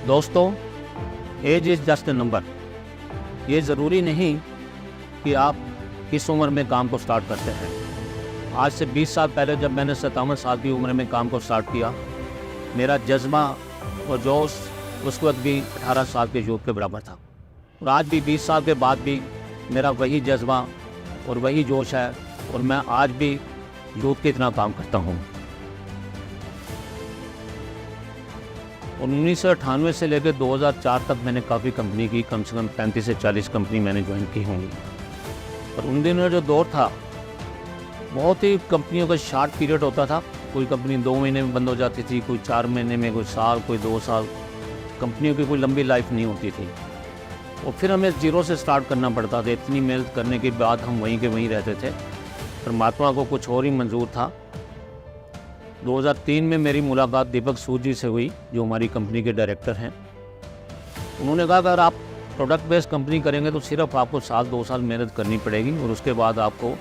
दोस्तों, age is just a number. ये ज़रूरी नहीं कि आप किस उम्र में काम को स्टार्ट करते हैं। आज से 20 साल पहले जब मैंने 57 साल की उम्र में काम को स्टार्ट किया, मेरा जज्बा और जोश उस वक्त भी 18 साल के यूथ के बराबर था। और आज भी 20 साल के बाद भी मेरा वही जज्बा और वही जोश है, और मैं आज भी यूथ की तरह काम करता हूँ। 1998 से लेकर 2004 तक मैंने काफ़ी कंपनी की, कम से कम 35 से 40 कंपनी मैंने ज्वाइन की होंगी। और उन दिनों जो दौर था, बहुत ही कंपनियों का शार्ट पीरियड होता था। कोई कंपनी 2 महीने में बंद हो जाती थी, कोई 4 महीने में, कोई साल, कोई 2 साल। कंपनियों की कोई लंबी लाइफ नहीं होती थी। और फिर हमें ज़ीरो से स्टार्ट करना पड़ता था। इतनी मेहनत करने के बाद हम वहीं के वहीं रहते थे। परमात्मा को कुछ और ही मंजूर था। 2003 में मेरी मुलाकात दीपक सूद जी से हुई, जो हमारी कंपनी के डायरेक्टर हैं। उन्होंने कहा अगर आप प्रोडक्ट बेस्ड कंपनी करेंगे तो सिर्फ आपको 1-2 साल मेहनत करनी पड़ेगी, और उसके बाद आपको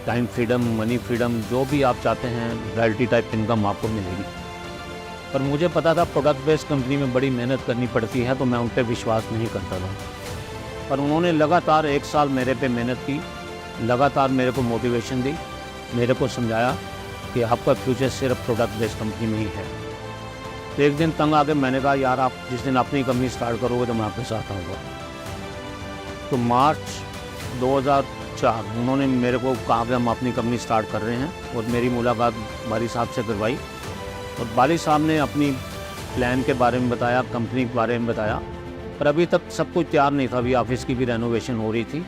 टाइम फ्रीडम, मनी फ्रीडम, जो भी आप चाहते हैं, रॉयल्टी टाइप इनकम आपको मिलेगी। पर मुझे पता था प्रोडक्ट बेस्ड कंपनी में बड़ी मेहनत करनी पड़ती है, तो मैं उन पर विश्वास नहीं करता था। पर उन्होंने लगातार 1 साल मेरे पे मेहनत की, लगातार मेरे को मोटिवेशन दी, मेरे को समझाया कि आपका फ्यूचर सिर्फ प्रोडक्ट बेस्ड कंपनी में ही है। तो एक दिन तंग आके मैंने कहा यार, आप जिस दिन अपनी कंपनी स्टार्ट करोगे तो मैं आपके साथ आऊँगा। तो मार्च 2004 उन्होंने मेरे को कहा कि हम अपनी कंपनी स्टार्ट कर रहे हैं, और मेरी मुलाकात बाली साहब से करवाई। और बाली साहब ने अपनी प्लान के बारे में बताया, कंपनी के बारे में बताया। पर अभी तक सब कुछ तैयार नहीं था, अभी ऑफिस की भी रेनोवेशन हो रही थी।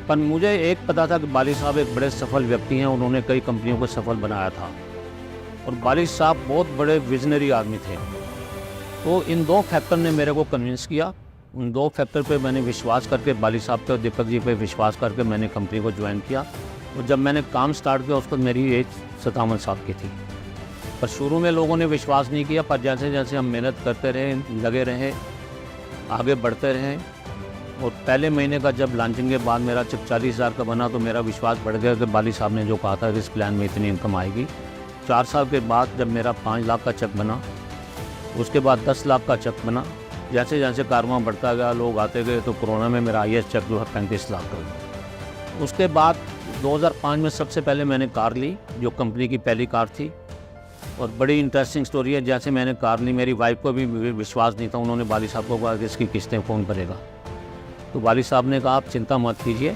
पर मुझे एक पता था कि बाली साहब एक बड़े सफल व्यक्ति हैं, उन्होंने कई कंपनियों को सफल बनाया था, और बाली साहब बहुत बड़े विजनरी आदमी थे। तो इन 2 फैक्टर ने मेरे को कन्विंस किया। उन 2 फैक्टर पे मैंने विश्वास करके, बाली साहब पे और दीपक जी पे विश्वास करके मैंने कंपनी को ज्वाइन किया। और जब मैंने काम स्टार्ट किया, उस वक्त मेरी एज 57 साल की थी। पर शुरू में लोगों ने विश्वास नहीं किया, पर जैसे जैसे हम मेहनत करते रहे, लगे रहे, आगे बढ़ते रहे, और पहले महीने का जब लॉन्चिंग के बाद मेरा चेक 40,000 का बना, तो मेरा विश्वास बढ़ गया कि बाली साहब ने जो कहा था कि इस प्लान में इतनी इनकम आएगी। 4 साल के बाद जब मेरा 5 लाख का चेक बना, उसके बाद 10 लाख का चेक बना। जैसे जैसे कारवां बढ़ता गया, लोग आते गए, तो कोरोना में मेरा हाईएस्ट चेक जो है 35 लाख का हुआ। उसके बाद 2005 में सबसे पहले मैंने कार ली, जो कंपनी की पहली कार थी। और बड़ी इंटरेस्टिंग स्टोरी है। जैसे मैंने कार ली, मेरी वाइफ को भी विश्वास नहीं था। उन्होंने बाली साहब को कहा कि इसकी किस्तें कौन भरेगा। तो बाली साहब ने कहा आप चिंता मत कीजिए,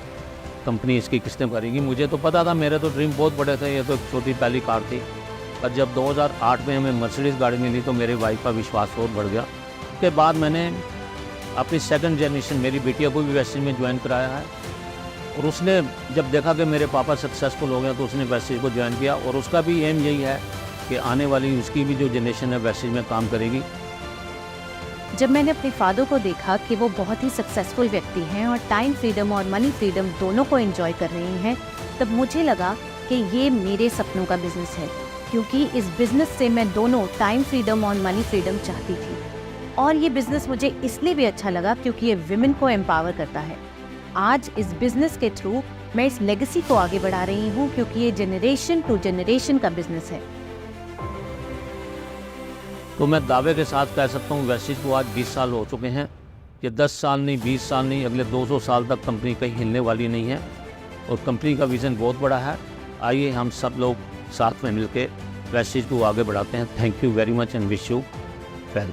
कंपनी इसकी किस्तें भरेगी। मुझे तो पता था, मेरे तो ड्रीम बहुत बड़े थे, ये तो एक छोटी पहली कार थी। पर जब 2008 में हमें मर्सिडीज़ गाड़ी मिली, तो मेरी वाइफ का विश्वास और बढ़ गया। उसके बाद मैंने अपनी सेकंड जनरेशन, मेरी बेटिया को भी वेस्टेज में ज्वाइन कराया है। और उसने जब देखा कि मेरे पापा सक्सेसफुल हो गए, तो उसने वेस्टेज को ज्वाइन किया। और उसका भी एम यही है कि आने वाली उसकी भी जो जनरेशन है वेस्टेज में काम करेगी। जब मैंने अपने फादर को देखा कि वो बहुत ही सक्सेसफुल व्यक्ति हैं और टाइम फ्रीडम और मनी फ्रीडम दोनों को एंजॉय कर रहे हैं, तब मुझे लगा कि ये मेरे सपनों का बिजनेस है, क्योंकि इस बिजनेस से मैं दोनों टाइम फ्रीडम और मनी फ्रीडम चाहती थी। और ये बिजनेस मुझे इसलिए भी अच्छा लगा क्योंकि ये विमेन को एम्पावर करता है। आज इस बिजनेस के थ्रू मैं इस लेगेसी को आगे बढ़ा रही हूँ, क्योंकि ये जनरेशन टू जनरेशन का बिजनेस है। तो मैं दावे के साथ कह सकता हूँ, वेस्टेज को आज 20 साल हो चुके हैं। कि 10 साल नहीं, 20 साल नहीं, अगले 200 साल तक कंपनी कहीं हिलने वाली नहीं है। और कंपनी का विज़न बहुत बड़ा है। आइए हम सब लोग साथ में मिलकर वेस्टेज को आगे बढ़ाते हैं। Thank you very much and wish you well.